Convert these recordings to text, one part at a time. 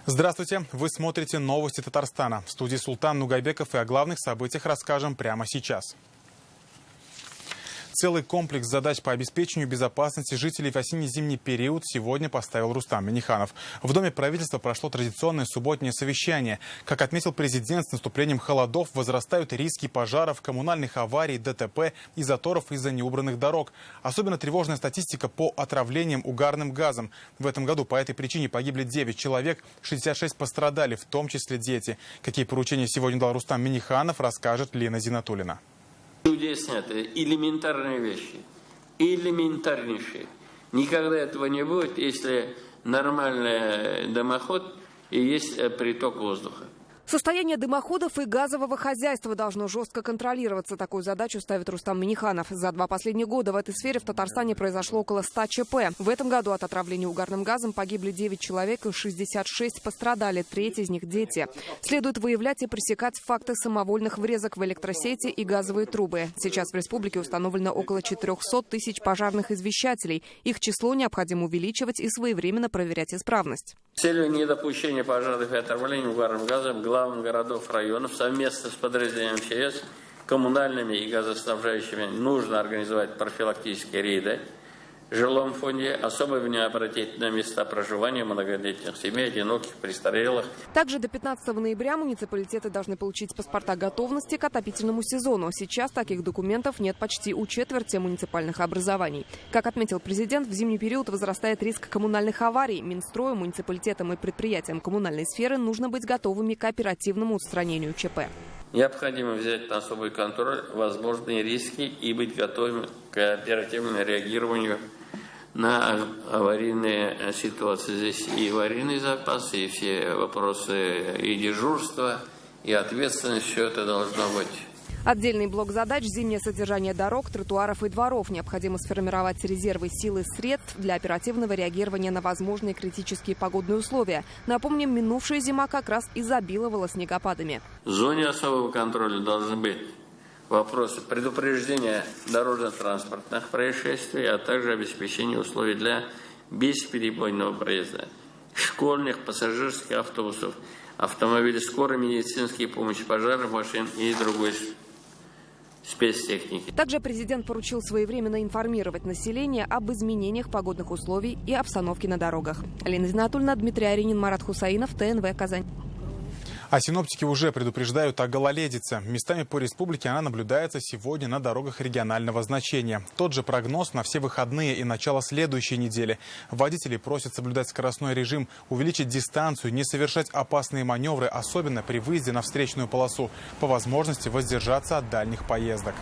Здравствуйте! Вы смотрите новости Татарстана. В студии Султан Нугайбеков, и о главных событиях расскажем прямо сейчас. Целый комплекс задач по обеспечению безопасности жителей в осенне-зимний период сегодня поставил Рустам Минниханов. В Доме правительства прошло традиционное субботнее совещание. Как отметил президент, с наступлением холодов возрастают риски пожаров, коммунальных аварий, ДТП и заторов из-за неубранных дорог. Особенно тревожная статистика по отравлениям угарным газом. В этом году по этой причине погибли 9 человек, 66 пострадали, в том числе дети. Какие поручения сегодня дал Рустам Минниханов, расскажет Лена Зинатуллина. Людей снято элементарные вещи, элементарнейшие. Никогда этого не будет, если нормальный дымоход и есть приток воздуха. Состояние дымоходов и газового хозяйства должно жестко контролироваться. Такую задачу ставит Рустам Минниханов. За 2 последних года в этой сфере в Татарстане произошло около 100 ЧП. В этом году от отравления угарным газом погибли 9 человек и 66 пострадали. Треть из них – дети. Следует выявлять и пресекать факты самовольных врезок в электросети и газовые трубы. Сейчас в республике установлено около 400 тысяч пожарных извещателей. Их число необходимо увеличивать и своевременно проверять исправность. С целью недопущения пожаров и отравления угарным газом главным городов, районов совместно с подразделением МЧС, коммунальными и газоснабжающими нужно организовать профилактические рейды в жилом фонде, особое внимание обратить на места проживания многодетных семей, одиноких, престарелых. Также до 15 ноября муниципалитеты должны получить паспорта готовности к отопительному сезону. Сейчас таких документов нет почти у четверти муниципальных образований. Как отметил президент, в зимний период возрастает риск коммунальных аварий. Минстрою, муниципалитетам и предприятиям коммунальной сферы нужно быть готовыми к оперативному устранению ЧП. Необходимо взять на особый контроль возможные риски и быть готовым к оперативному реагированию на аварийные ситуации. Здесь и аварийный запас, и все вопросы, и дежурство, и ответственность, все это должно быть. Отдельный блок задач – зимнее содержание дорог, тротуаров и дворов. Необходимо сформировать резервы сил и средств для оперативного реагирования на возможные критические погодные условия. Напомним, минувшая зима как раз изобиловала снегопадами. В зоне особого контроля должны быть вопросы предупреждения дорожно-транспортных происшествий, а также обеспечения условий для бесперебойного проезда школьных, пассажирских автобусов, автомобилей скорой медицинской помощи, пожарных машин и другой спецтехники. Также президент поручил своевременно информировать население об изменениях погодных условий и обстановке на дорогах. Лена Зинатуллина, Дмитрий Аринин, Марат Хусаинов, ТНВ, Казань. А синоптики уже предупреждают о гололедице. Местами по республике она наблюдается сегодня на дорогах регионального значения. Тот же прогноз на все выходные и начало следующей недели. Водителей просят соблюдать скоростной режим, увеличить дистанцию, не совершать опасные маневры, особенно при выезде на встречную полосу. По возможности воздержаться от дальних поездок.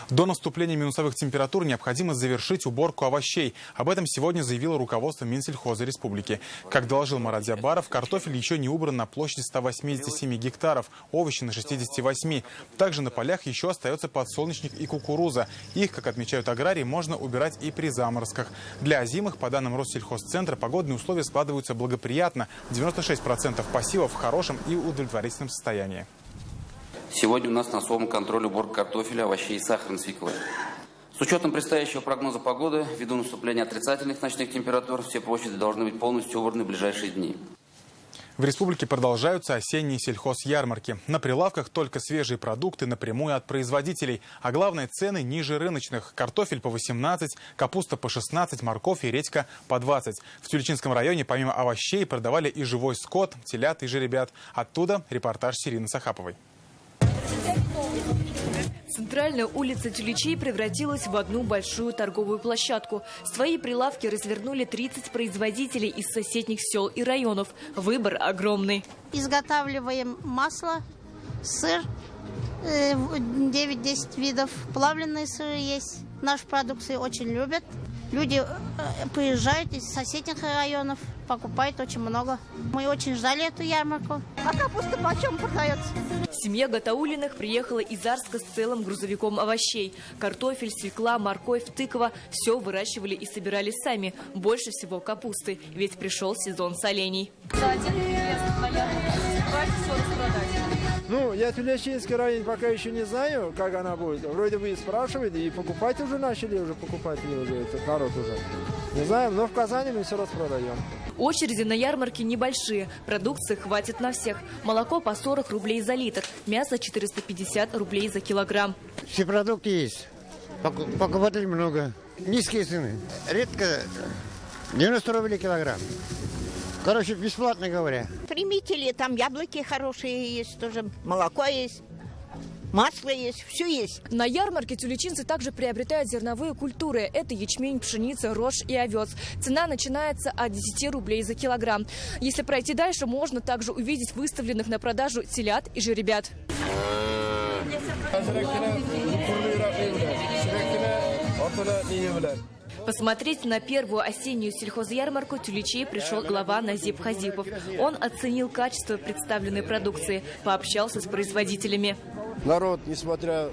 До наступления минусовых температур необходимо завершить уборку овощей. Об этом сегодня заявило руководство Минсельхоза Республики. Как доложил Марат Зябаров, картофель еще не убран на площади 187 гектаров, овощи на 68. Также на полях еще остается подсолнечник и кукуруза. Их, как отмечают аграрии, можно убирать и при заморозках. Для озимых, по данным Россельхозцентра, погодные условия складываются благоприятно. 96% посевов в хорошем и удовлетворительном состоянии. Сегодня у нас на особом контроле уборка картофеля, овощей и сахарной свеклы. С учетом предстоящего прогноза погоды, ввиду наступления отрицательных ночных температур, все площади должны быть полностью убраны в ближайшие дни. В республике продолжаются осенние сельхозярмарки. На прилавках только свежие продукты напрямую от производителей. А главное, цены ниже рыночных. Картофель по 18, капуста по 16, морковь и редька по 20. В Тюльчинском районе помимо овощей продавали и живой скот, телят и жеребят. Оттуда репортаж Сирины Сахаповой. Центральная улица Тюличей превратилась в одну большую торговую площадку. Свои прилавки развернули 30 производителей из соседних сел и районов. Выбор огромный. Изготавливаем масло, сыр, 9-10 видов. Плавленые сыры есть. Нашу продукцию очень любят. Люди приезжают из соседних районов, покупают очень много. Мы очень ждали эту ярмарку. А капуста почем продается? Семья Гатаулиных приехала из Арска с целым грузовиком овощей. Картофель, свекла, морковь, тыква – все выращивали и собирали сами. Больше всего капусты, ведь пришел сезон солений. За один приезд на ярмарку брать 40 продать. Ну, я Тюлячинский район пока еще не знаю, как она будет. Вроде бы и спрашивают, и покупать уже начали, покупатели уже, этот народ уже. Не знаю, но в Казани мы все распродаем. Очереди на ярмарке небольшие. Продукции хватит на всех. Молоко по 40 рублей за литр. Мясо 450 рублей за килограмм. Все продукты есть. Покупателей много. Низкие цены. Редко 90 рублей килограмм. Короче, бесплатно говоря. Примите, там яблоки хорошие есть тоже, молоко есть. Масло есть, все есть. На ярмарке тюлячинцы также приобретают зерновые культуры. Это ячмень, пшеница, рожь и овес. Цена начинается от 10 рублей за килограмм. Если пройти дальше, можно также увидеть выставленных на продажу телят и жеребят. Посмотреть на первую осеннюю сельхозярмарку тюлячей пришел глава Назип Хазипов. Он оценил качество представленной продукции, пообщался с производителями. Народ, несмотря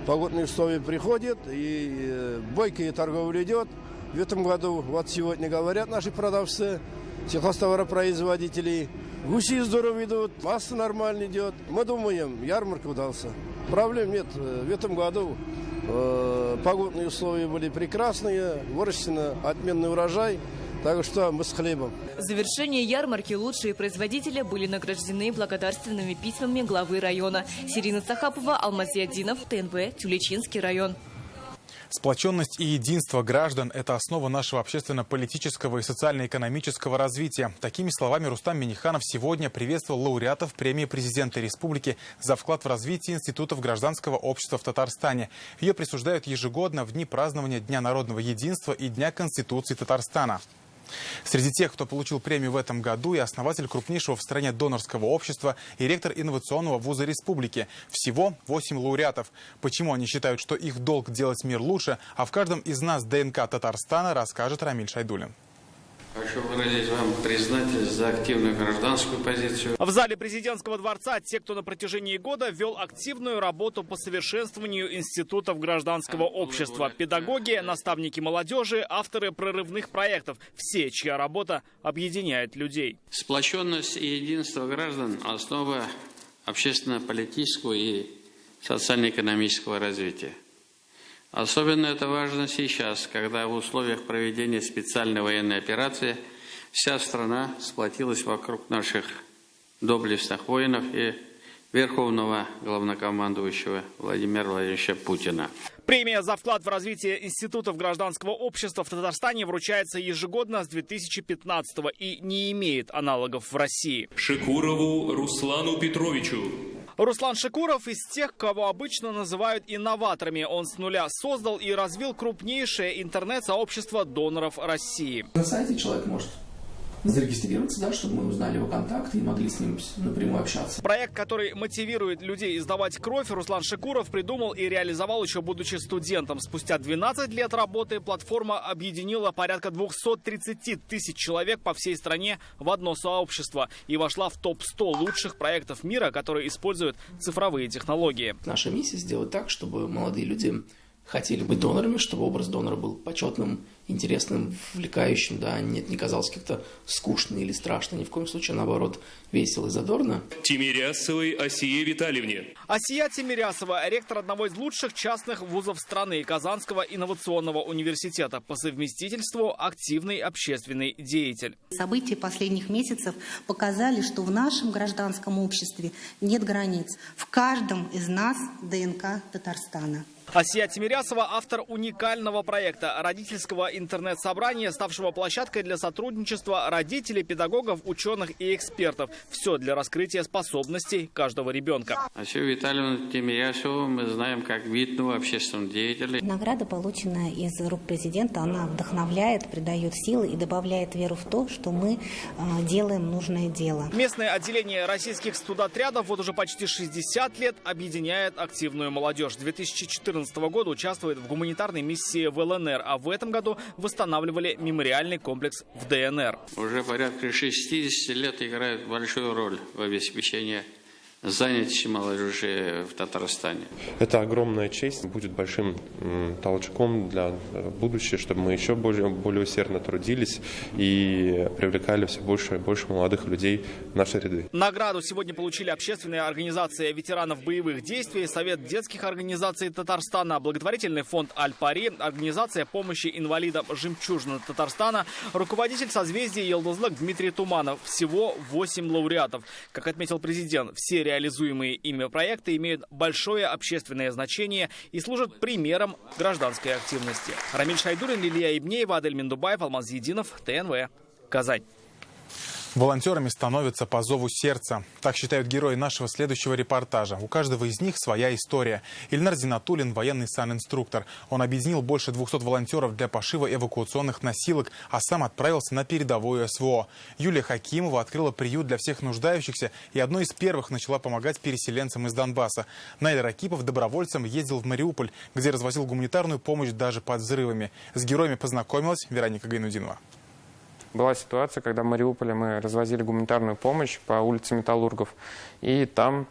погодные условия, приходит, и бойкая торговля идет. В этом году, вот сегодня говорят наши продавцы, сельхозтоваропроизводителей, гуси здорово идут, масло нормально идет. Мы думаем, ярмарка удался. Проблем нет. В этом году погодные условия были прекрасные, выращено отменный урожай. Так что мы с хлебом. В завершении ярмарки лучшие производители были награждены благодарственными письмами главы района. Сирина Цахапова, Алмаз Ядинов, ТНВ, Тюлячинский район. Сплоченность и единство граждан – это основа нашего общественно-политического и социально-экономического развития. Такими словами Рустам Минниханов сегодня приветствовал лауреатов премии президента республики за вклад в развитие институтов гражданского общества в Татарстане. Ее присуждают ежегодно в дни празднования Дня народного единства и Дня Конституции Татарстана. Среди тех, кто получил премию в этом году, и основатель крупнейшего в стране донорского общества, и ректор инновационного вуза республики. Всего 8 лауреатов. Почему они считают, что их долг делать мир лучше, а в каждом из нас ДНК Татарстана, расскажет Рамиль Шайдуллин. Хочу выразить вам признательность за активную гражданскую позицию. В зале президентского дворца те, кто на протяжении года вел активную работу по совершенствованию институтов гражданского общества. Педагоги, наставники молодежи, авторы прорывных проектов. Все, чья работа объединяет людей. Сплоченность и единство граждан – основа общественно-политического и социально-экономического развития. Особенно это важно сейчас, когда в условиях проведения специальной военной операции вся страна сплотилась вокруг наших доблестных воинов и верховного главнокомандующего Владимира Владимировича Путина. Премия за вклад в развитие институтов гражданского общества в Татарстане вручается ежегодно с 2015-го и не имеет аналогов в России. Шекурову Руслану Петровичу. Руслан Шекуров из тех, кого обычно называют инноваторами. Он с нуля создал и развил крупнейшее интернет-сообщество доноров России. На сайте человек может зарегистрироваться, да, чтобы мы узнали его контакты и могли с ним напрямую общаться. Проект, который мотивирует людей сдавать кровь, Руслан Шекуров придумал и реализовал еще будучи студентом. Спустя 12 лет работы платформа объединила порядка 230 тысяч человек по всей стране в одно сообщество и вошла в топ-100 лучших проектов мира, которые используют цифровые технологии. Наша миссия сделать так, чтобы молодые люди хотели быть донорами, чтобы образ донора был почетным, интересным, увлекающим, да, не казался как-то скучно или страшно, ни в коем случае, наоборот, весело и задорно. Тимирясовой Асие Витальевне. Асия Тимирясова – ректор одного из лучших частных вузов страны, Казанского инновационного университета, по совместительству активный общественный деятель. События последних месяцев показали, что в нашем гражданском обществе нет границ. В каждом из нас ДНК Татарстана. Асия Тимирясова – автор уникального проекта родительского интернет-собрания, ставшего площадкой для сотрудничества родителей, педагогов, ученых и экспертов. Все для раскрытия способностей каждого ребенка. Асию Витальевну Тимирясову мы знаем как видного общественного деятеля. Награда, полученная из рук президента, она вдохновляет, придает силы и добавляет веру в то, что мы делаем нужное дело. Местное отделение российских студотрядов вот уже почти 60 лет объединяет активную молодежь. 2014 года участвует в гуманитарной миссии в ЛНР, а в этом году восстанавливали мемориальный комплекс в ДНР. Уже порядка 60 лет играют большую роль в обеспечении занятости молодежи в Татарстане. Это огромная честь, будет большим толчком для будущего, чтобы мы еще более усердно трудились и привлекали все больше и больше молодых людей в наши ряды. Награду сегодня получили общественные организации ветеранов боевых действий, Совет детских организаций Татарстана, благотворительный фонд «Аль-Пари», организация помощи инвалидам «Жемчужина Татарстана», руководитель созвездия Йылдызлык Дмитрий Туманов. Всего 8 лауреатов. Как отметил президент, все реализуемые ими проекты имеют большое общественное значение и служат примером гражданской активности. Рамиль Шайдулин, Лилия Ибнеева, Адель Миндубаев, Алмаз Единов, ТНВ, Казань. Волонтерами становятся по зову сердца. Так считают герои нашего следующего репортажа. У каждого из них своя история. Ильнар Зинатуллин – военный санинструктор. Он объединил больше 200 волонтеров для пошива эвакуационных носилок, а сам отправился на передовую СВО. Юлия Хакимова открыла приют для всех нуждающихся и одной из первых начала помогать переселенцам из Донбасса. Наиль Ракипов добровольцем ездил в Мариуполь, где развозил гуманитарную помощь даже под взрывами. С героями познакомилась Вероника Гайнудинова. Была ситуация, когда в Мариуполе мы развозили гуманитарную помощь по улице Металлургов, и там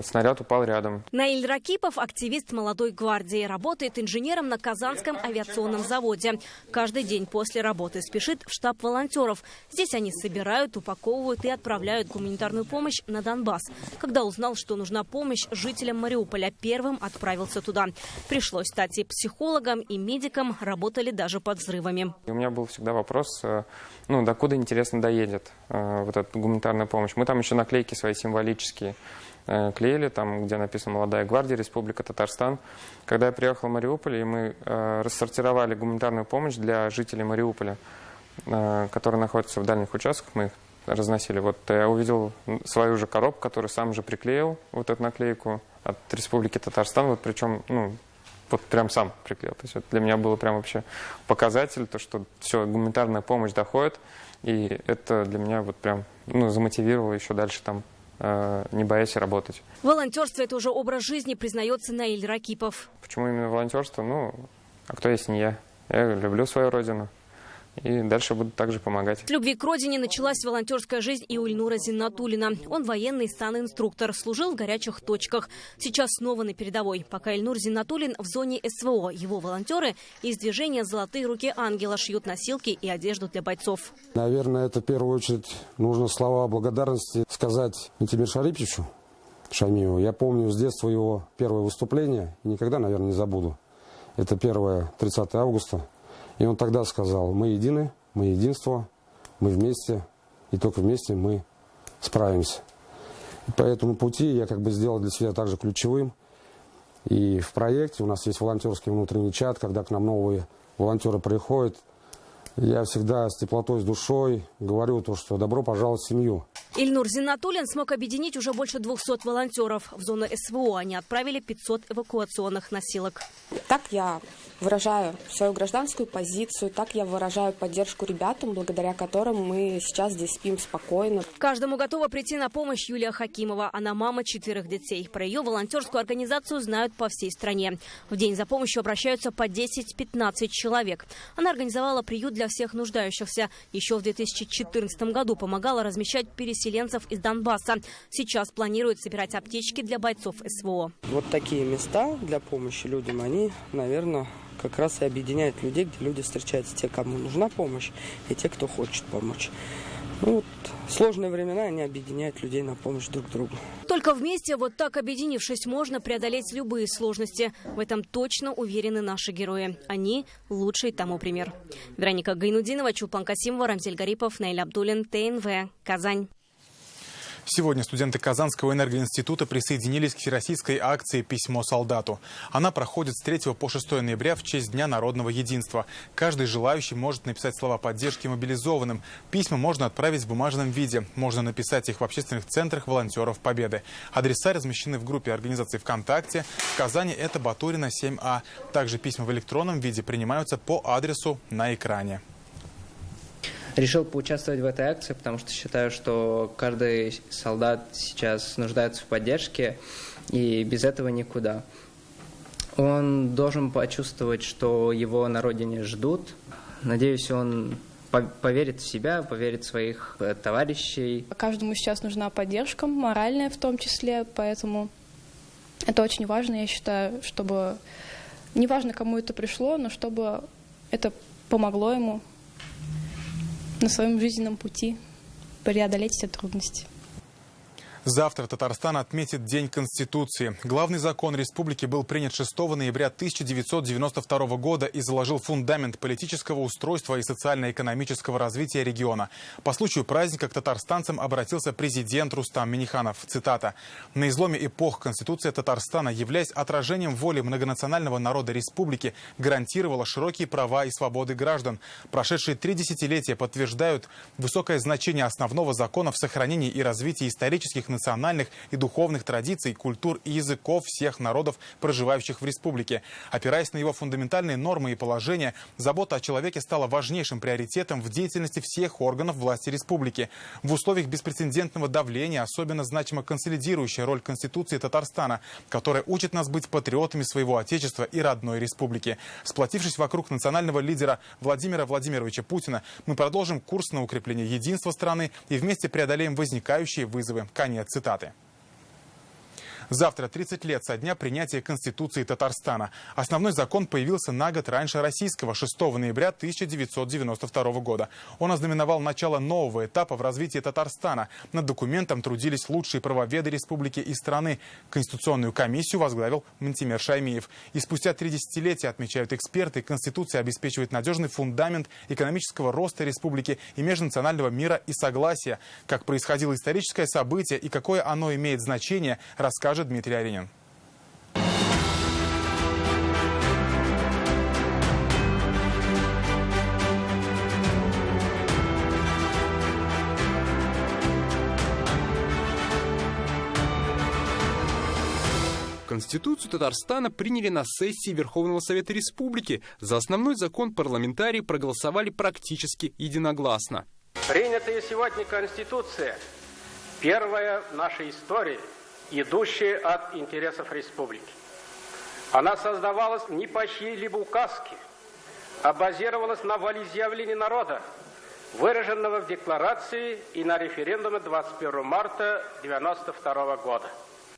снаряд упал рядом. Наиль Ракипов – активист молодой гвардии. Работает инженером на Казанском авиационном заводе. Каждый день после работы спешит в штаб волонтеров. Здесь они собирают, упаковывают и отправляют гуманитарную помощь на Донбасс. Когда узнал, что нужна помощь жителям Мариуполя, первым отправился туда. Пришлось стать и психологом, и медиком. Работали даже под взрывами. И у меня был всегда вопрос, докуда, интересно, доедет вот эта гуманитарная помощь. Мы там еще наклейки свои символические клеили, там, где написано «Молодая гвардия, Республика Татарстан». Когда я приехал в Мариуполь, и мы рассортировали гуманитарную помощь для жителей Мариуполя, которые находятся в дальних участках, мы их разносили. Вот я увидел свою же коробку, которую сам же приклеил, вот эту наклейку от Республики Татарстан, вот причем, вот прям сам приклеил. То есть это для меня было прям вообще показатель, то, что все, гуманитарная помощь доходит, и это для меня вот прям, замотивировало еще дальше там, не боясь работать. Волонтерство – это уже образ жизни, признается Наиль Ракипов. Почему именно волонтерство? А кто есть не я? Я люблю свою родину. И дальше буду также помогать. С любви к родине началась волонтерская жизнь и у Ильнура Зиннатуллина. Он военный санинструктор, служил в горячих точках. Сейчас снова на передовой. Пока Ильнур Зиннатуллин в зоне СВО, его волонтеры из движения «Золотые руки ангела» шьют носилки и одежду для бойцов. Наверное, это в первую очередь нужно слова благодарности сказать Антимиру Шариповичу Шамиеву. Я помню с детства его первое выступление. Никогда, наверное, не забуду. Это первое, 30 августа. И он тогда сказал: мы едины, мы единство, мы вместе, и только вместе мы справимся. И по этому пути я сделал для себя также ключевым. И в проекте у нас есть волонтерский внутренний чат, когда к нам новые волонтеры приходят. Я всегда с теплотой, с душой говорю то, что добро пожаловать в семью. Ильнур Зиннатуллин смог объединить уже больше 200 волонтеров. В зону СВО они отправили 500 эвакуационных носилок. Так я выражаю свою гражданскую позицию, так я выражаю поддержку ребятам, благодаря которым мы сейчас здесь спим спокойно. Каждому готова прийти на помощь Юлия Хакимова. Она мама 4 детей. Про ее волонтерскую организацию знают по всей стране. В день за помощью обращаются по 10-15 человек. Она организовала приют для всех нуждающихся. Еще в 2014 году помогала размещать переселенцев из Донбасса. Сейчас планирует собирать аптечки для бойцов СВО. Вот такие места для помощи людям, они, наверное, как раз и объединяют людей, где люди встречаются, те, кому нужна помощь, и те, кто хочет помочь. В сложные времена они объединяют людей на помощь друг другу. Только вместе, вот так объединившись, можно преодолеть любые сложности. В этом точно уверены наши герои. Они лучший тому пример. Вероника Гайнудинова, Чулпан Касимова, Рамзель Гарипов, Наиль Абдуллин, ТНВ, Казань. Сегодня студенты Казанского энергоинститута присоединились к всероссийской акции «Письмо солдату». Она проходит с 3 по 6 ноября в честь Дня народного единства. Каждый желающий может написать слова поддержки мобилизованным. Письма можно отправить в бумажном виде. Можно написать их в общественных центрах волонтеров Победы. Адреса размещены в группе организации ВКонтакте. В Казани это Батурина, 7А. Также письма в электронном виде принимаются по адресу на экране. Решил поучаствовать в этой акции, потому что считаю, что каждый солдат сейчас нуждается в поддержке, и без этого никуда. Он должен почувствовать, что его на родине ждут. Надеюсь, он поверит в себя, поверит в своих товарищей. Каждому сейчас нужна поддержка, моральная в том числе, поэтому это очень важно, я считаю, чтобы, неважно, кому это пришло, но чтобы это помогло ему на своем жизненном пути преодолеть все трудности. Завтра Татарстан отметит День Конституции. Главный закон республики был принят 6 ноября 1992 года и заложил фундамент политического устройства и социально-экономического развития региона. По случаю праздника к татарстанцам обратился президент Рустам Минниханов. Цитата. «На изломе эпох Конституция Татарстана, являясь отражением воли многонационального народа республики, гарантировала широкие права и свободы граждан. Прошедшие 3 десятилетия подтверждают высокое значение основного закона в сохранении и развитии исторических, национальных и духовных традиций, культур и языков всех народов, проживающих в республике. Опираясь на его фундаментальные нормы и положения, забота о человеке стала важнейшим приоритетом в деятельности всех органов власти республики. В условиях беспрецедентного давления особенно значима консолидирующая роль Конституции Татарстана, которая учит нас быть патриотами своего отечества и родной республики. Сплотившись вокруг национального лидера Владимира Владимировича Путина, мы продолжим курс на укрепление единства страны и вместе преодолеем возникающие вызовы». Конец цитаты. Завтра 30 лет со дня принятия Конституции Татарстана. Основной закон появился на год раньше российского, 6 ноября 1992 года. Он ознаменовал начало нового этапа в развитии Татарстана. Над документом трудились лучшие правоведы республики и страны. Конституционную комиссию возглавил Ментимер Шаймиев. И спустя 3 десятилетия, отмечают эксперты, Конституция обеспечивает надежный фундамент экономического роста республики и межнационального мира и согласия. Как происходило историческое событие и какое оно имеет значение, расскажет Дмитрий Аринин. Конституцию Татарстана приняли на сессии Верховного Совета Республики. За основной закон парламентарии проголосовали практически единогласно. Принятая сегодня Конституция – первая в нашей истории, идущая от интересов республики. Она создавалась не по чьей-либо указке, а базировалась на волеизъявлении народа, выраженного в декларации и на референдуме 21 марта 1992 года.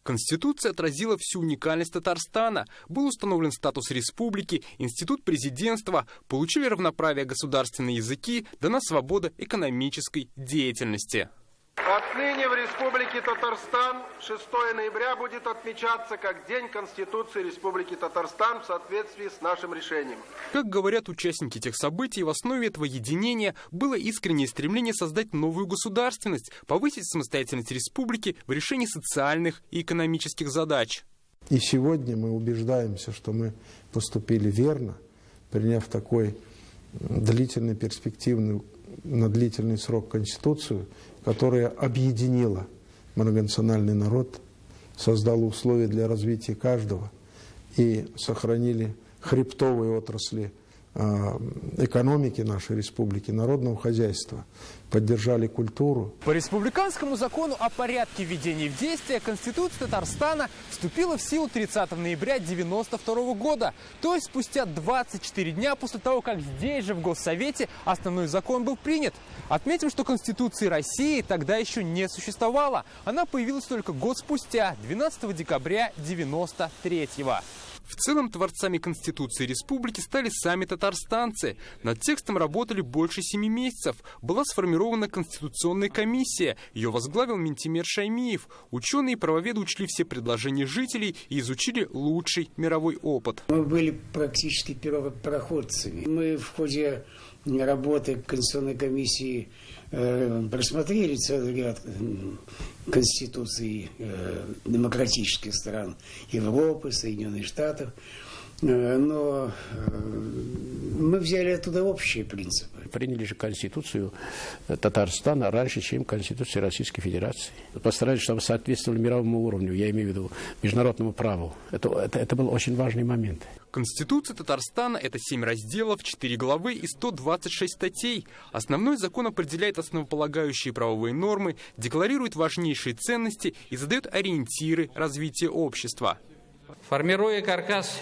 Конституция отразила всю уникальность Татарстана. Был установлен статус республики, институт президентства, получили равноправие государственные языки, дана свобода экономической деятельности. Отныне в Республике Татарстан 6 ноября будет отмечаться как День Конституции Республики Татарстан в соответствии с нашим решением. Как говорят участники тех событий, в основе этого единения было искреннее стремление создать новую государственность, повысить самостоятельность республики в решении социальных и экономических задач. И сегодня мы убеждаемся, что мы поступили верно, приняв такой длительный, перспективный, на длительный срок Конституцию, которая объединила многонациональный народ, создала условия для развития каждого и сохранили хребтовые отрасли экономики нашей республики, народного хозяйства, поддержали культуру. По республиканскому закону о порядке введения в действие Конституция Татарстана вступила в силу 30 ноября 1992 года, то есть спустя 24 дня после того, как здесь же в Госсовете основной закон был принят. Отметим, что Конституции России тогда еще не существовало. Она появилась только год спустя, 12 декабря 1993 года. В целом, творцами Конституции Республики стали сами татарстанцы. Над текстом работали больше 7 месяцев. Была сформирована Конституционная комиссия. Ее возглавил Ментимер Шаймиев. Ученые и правоведы учли все предложения жителей и изучили лучший мировой опыт. Мы были практически первопроходцами. Мы в ходе работы Конституционной комиссии просмотрели целый ряд конституций демократических стран Европы, Соединенных Штатов, но мы взяли оттуда общие принципы. Приняли же Конституцию Татарстана раньше, чем Конституцию Российской Федерации. Постарались, чтобы соответствовали мировому уровню, я имею в виду международному праву. Это был очень важный момент. Конституция Татарстана – это 7 разделов, 4 главы и 126 статей. Основной закон определяет основополагающие правовые нормы, декларирует важнейшие ценности и задает ориентиры развития общества. Формируя каркас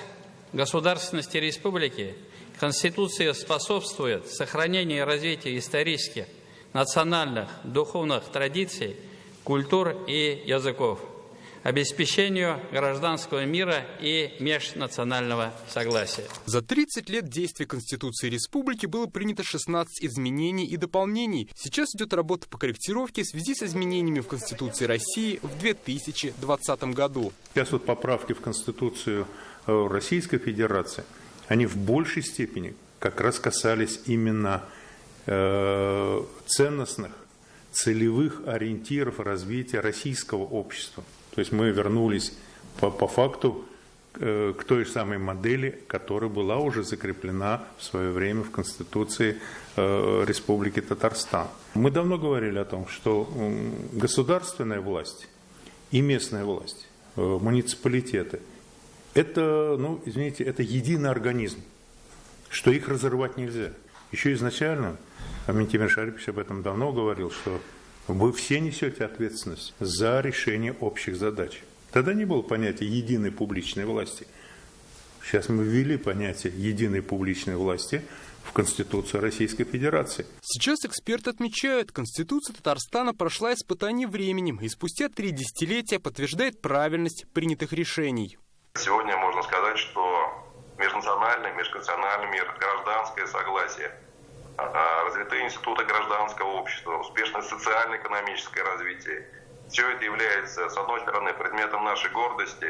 государственности республики, Конституция способствует сохранению и развитию исторических, национальных, духовных традиций, культур и языков, обеспечению гражданского мира и межнационального согласия. За 30 лет действия Конституции Республики было принято 16 изменений и дополнений. Сейчас идет работа по корректировке в связи с изменениями в Конституции России в 2020 году. Сейчас вот поправки в Конституцию Российской Федерации, они в большей степени как раз касались именно ценностных, целевых ориентиров развития российского общества. То есть мы вернулись по факту к той же самой модели, которая была уже закреплена в свое время в Конституции Республики Татарстан. Мы давно говорили о том, что государственная власть и местная власть, муниципалитеты, это, ну, извините, это единый организм, что их разорвать нельзя. Еще изначально Ментимир Шарипович об этом давно говорил, что вы все несете ответственность за решение общих задач. Тогда не было понятия единой публичной власти. Сейчас мы ввели понятие единой публичной власти в Конституцию Российской Федерации. Сейчас эксперты отмечают, Конституция Татарстана прошла испытание временем и спустя 3 десятилетия подтверждает правильность принятых решений. Сегодня можно сказать, что межнациональное, межконфессиональное мир, гражданское согласие, развитые институты гражданского общества, успешное социально-экономическое развитие. Все это является, с одной стороны, предметом нашей гордости,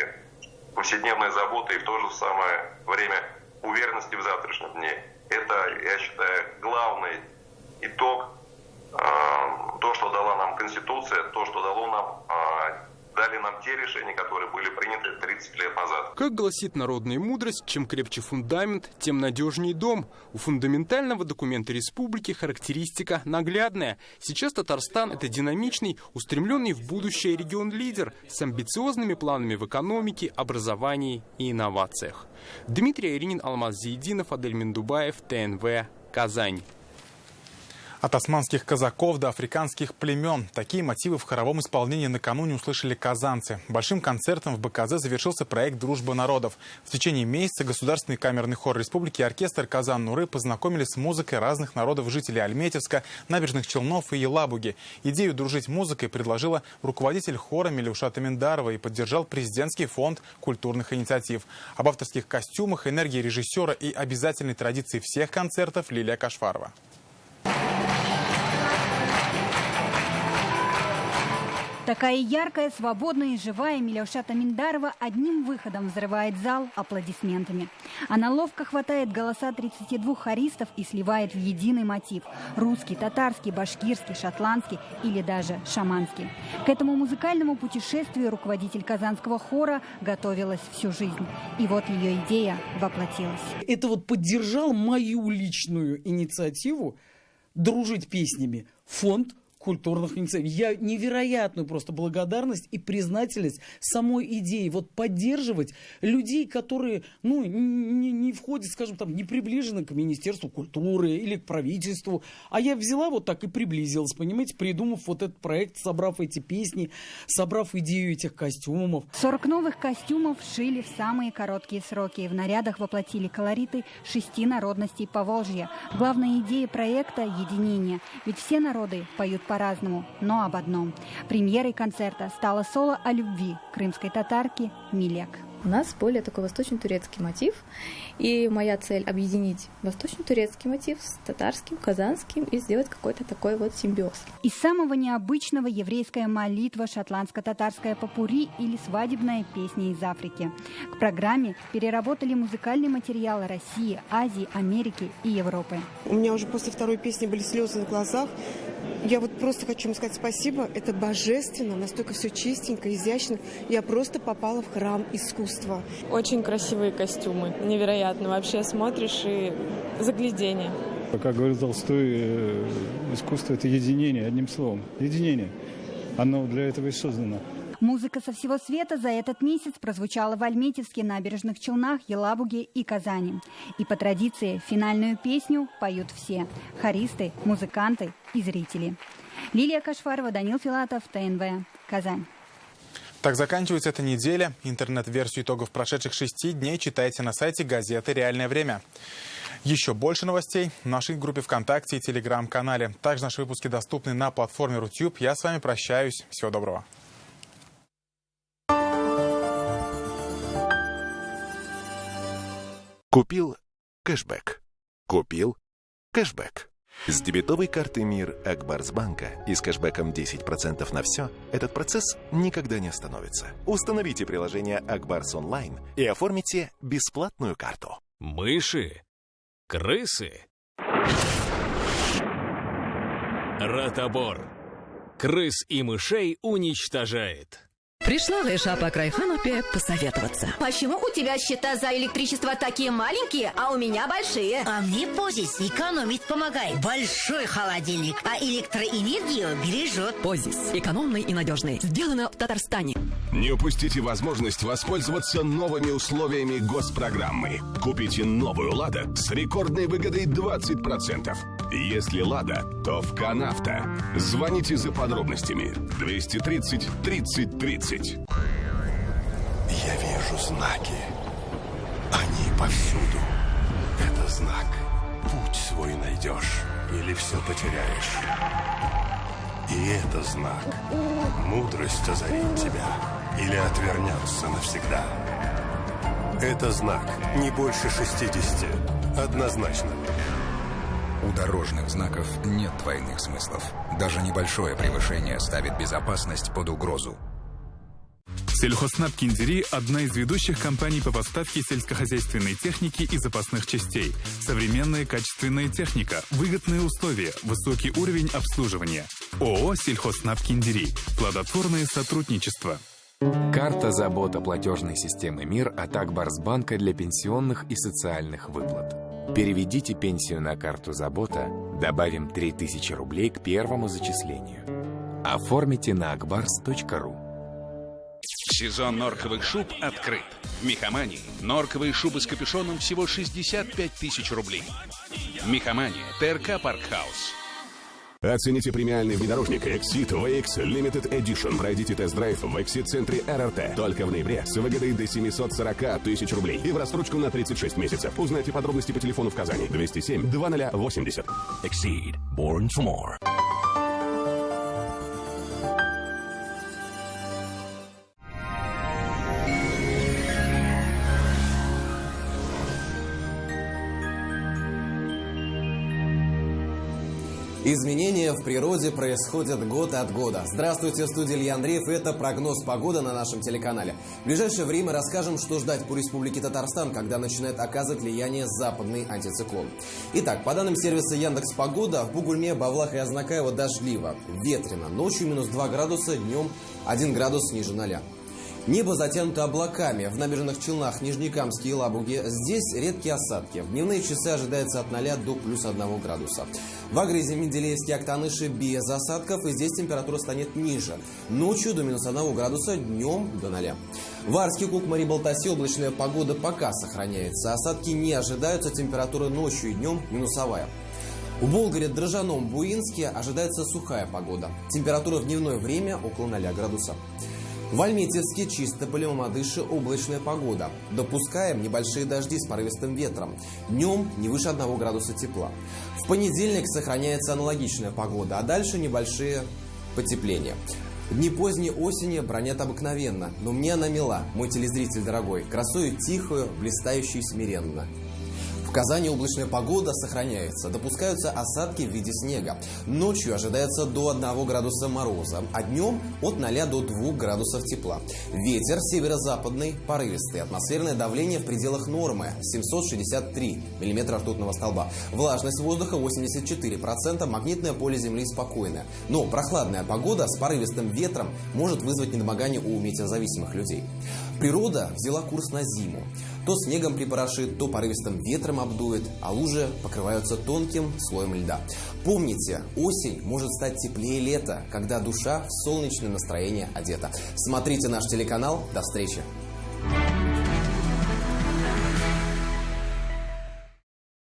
повседневной заботы и в то же самое время уверенности в завтрашнем дне. Это, я считаю, главный итог, то, что дала нам Конституция, то, что дали нам те решения, которые были приняты 30 лет назад. Как гласит народная мудрость, чем крепче фундамент, тем надежнее дом. У фундаментального документа республики характеристика наглядная. Сейчас Татарстан – это динамичный, устремленный в будущее регион-лидер с амбициозными планами в экономике, образовании и инновациях. Дмитрий Айринин, Алмаз Зиединов, Адель Миндубаев, ТНВ, Казань. От османских казаков до африканских племен. Такие мотивы в хоровом исполнении накануне услышали казанцы. Большим концертом в БКЗ завершился проект «Дружба народов». В течение месяца Государственный камерный хор республики и оркестр «Казан-Нуры» познакомили с музыкой разных народов жителей Альметьевска, Набережных Челнов и Елабуги. Идею дружить музыкой предложила руководитель хора Милюшата Миндарова и поддержал президентский фонд культурных инициатив. Об авторских костюмах, энергии режиссера и обязательной традиции всех концертов Лилия Кашфарова. Такая яркая, свободная и живая Милюшата Миндарова одним выходом взрывает зал аплодисментами. Она ловко хватает голоса 32 хористов и сливает в единый мотив – русский, татарский, башкирский, шотландский или даже шаманский. К этому музыкальному путешествию руководитель казанского хора готовилась всю жизнь. И вот ее идея воплотилась. Это вот поддержал мою личную инициативу дружить песнями фонд культурных инициатив. Я невероятную просто благодарность и признательность самой идеи. Вот поддерживать людей, которые не входят, скажем, там, не приближены к Министерству культуры или к правительству. А я взяла вот так и приблизилась, понимаете, придумав вот этот проект, собрав эти песни, собрав идею этих костюмов. 40 новых костюмов шили в самые короткие сроки. В нарядах воплотили колориты 6 народностей Поволжья. Главная идея проекта – единение. Ведь все народы поют по-разному, но об одном. Премьерой концерта стало соло о любви крымской татарки Милек. У нас более такой восточно-турецкий мотив, и моя цель — объединить восточно-турецкий мотив с татарским, казанским и сделать какой-то такой вот симбиоз. Из самого необычного еврейская молитва, шотландско-татарская попурри или свадебная песня из Африки. К программе переработали музыкальные материалы России, Азии, Америки и Европы. У меня уже после второй песни были слезы в глазах. Я вот просто хочу им сказать спасибо. Это божественно, настолько все чистенько, изящно. Я просто попала в храм искусства. Очень красивые костюмы, невероятно. Вообще смотришь и заглядение. Как говорил Толстой, искусство – это единение, одним словом. Единение. Оно для этого и создано. Музыка со всего света за этот месяц прозвучала в Альметьевске, Набережных Челнах, Елабуге и Казани. И по традиции финальную песню поют все – хористы, музыканты и зрители. Лилия Кашфарова, Данил Филатов, ТНВ, Казань. Так заканчивается эта неделя. Интернет-версию итогов прошедших 6 дней читайте на сайте газеты «Реальное время». Еще больше новостей в нашей группе ВКонтакте и Телеграм-канале. Также наши выпуски доступны на платформе Рутюб. Я с вами прощаюсь. Всего доброго. Купил кэшбэк. Купил кэшбэк. С дебетовой карты МИР Акбарсбанка и с кэшбэком 10% на все этот процесс никогда не остановится. Установите приложение Акбарс онлайн и оформите бесплатную карту. Мыши, крысы. Ротобор. Крыс и мышей уничтожает. Пришла Леша по Крайханупе посоветоваться. Почему у тебя счета за электричество такие маленькие, а у меня большие? А мне Позис экономить помогает. Большой холодильник, а электроэнергию бережет. Позис. Экономный и надежный. Сделано в Татарстане. Не упустите возможность воспользоваться новыми условиями госпрограммы. Купите новую «Лада» с рекордной выгодой 20%. Если «Лада», то в «Канавто». Звоните за подробностями. 230 30 30. Я вижу знаки. Они повсюду. Это знак. Путь свой найдешь или все потеряешь. И это знак. Мудрость озарит тебя или отвернется навсегда. Это знак. Не больше 60. Однозначно. У дорожных знаков нет двойных смыслов. Даже небольшое превышение ставит безопасность под угрозу. Сельхознаб Киндери – одна из ведущих компаний по поставке сельскохозяйственной техники и запасных частей. Современная качественная техника, выгодные условия, высокий уровень обслуживания. ООО «Сельхознаб Киндери». Плодотворное сотрудничество. Карта забота платежной системы МИР от Акбарсбанка для пенсионных и социальных выплат. Переведите пенсию на карту забота, добавим 3000 рублей к первому зачислению. Оформите на akbars.ru. Сезон норковых шуб открыт. В Мехамании норковые шубы с капюшоном всего 65 тысяч рублей. Мехамания, ТРК Паркхаус. Оцените премиальный внедорожник Exit VX Limited Edition. Пройдите тест-драйв в Exit-центре РРТ. Только в ноябре с выгодой до 740 тысяч рублей. И в рассрочку на 36 месяцев. Узнайте подробности по телефону в Казани. 207 2080. Exceed. Born for more. Изменения в природе происходят год от года. Здравствуйте, в студии Илья Андреев. Это прогноз погоды на нашем телеканале. В ближайшее время расскажем, что ждать по Республике Татарстан, когда начинает оказывать влияние западный антициклон. Итак, по данным сервиса Яндекс.Погода, в Бугульме, Бавлах и Азнакаево дождливо, ветрено. Ночью минус 2 градуса, днем 1 градус ниже 0. Небо затянуто облаками. В набережных Челнах, Нижнекамске и Лабуге здесь редкие осадки. В дневные часы ожидается от 0 до плюс 1 градуса. В Агризе, Менделеевске, Актаныше без осадков, и здесь температура станет ниже. Ночью до минус 1 градуса, днем до 0. В Арске, Кукмаре, Балтасе облачная погода пока сохраняется. Осадки не ожидаются, температура ночью и днем минусовая. У Болгаре, Дрожжаном, Буинске ожидается сухая погода. Температура в дневное время около 0 градуса. В Альметьевске, Чистополе, Мамадыше облачная погода. Допускаем небольшие дожди с порывистым ветром. Днем не выше 1 градуса тепла. В понедельник сохраняется аналогичная погода, а дальше небольшие потепления. Дни поздней осени бронят обыкновенно, но мне она мила, мой телезритель дорогой, красою тихую, блистающую смиренно. В Казани облачная погода сохраняется, допускаются осадки в виде снега. Ночью ожидается до 1 градуса мороза, а днем от 0 до 2 градусов тепла. Ветер северо-западный, порывистый, атмосферное давление в пределах нормы 763 мм ртутного столба. Влажность воздуха 84%, магнитное поле Земли спокойное. Но прохладная погода с порывистым ветром может вызвать недомогание у метеозависимых людей. Природа взяла курс на зиму. То снегом припорошит, то порывистым ветром обдует, а лужи покрываются тонким слоем льда. Помните, осень может стать теплее лета, когда душа в солнечное настроение одета. Смотрите наш телеканал. До встречи!